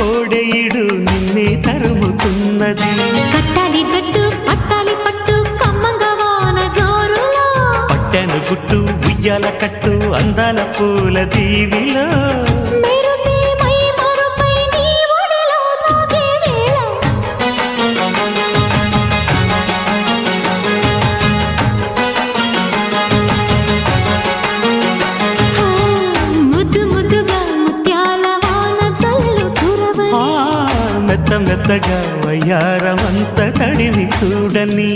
కోడెయిడు నిన్నే తరుముతున్నది. కట్టాలి జట్టు పట్టాలి పట్టు కమ్మంగా వాన జోరులో, పట్టెను గుట్టు ఉయ్యాల కట్టు అందాల పూల దీవిలో. మెరుపే మై మరుపై నీ ఒడిలో తాగే వేళ, ముద్దు ముద్దుగా ముత్యాల వాన జల్లు కురవని, మెత్త మెత్తగా వయ్యారమంత తడివి చూడని.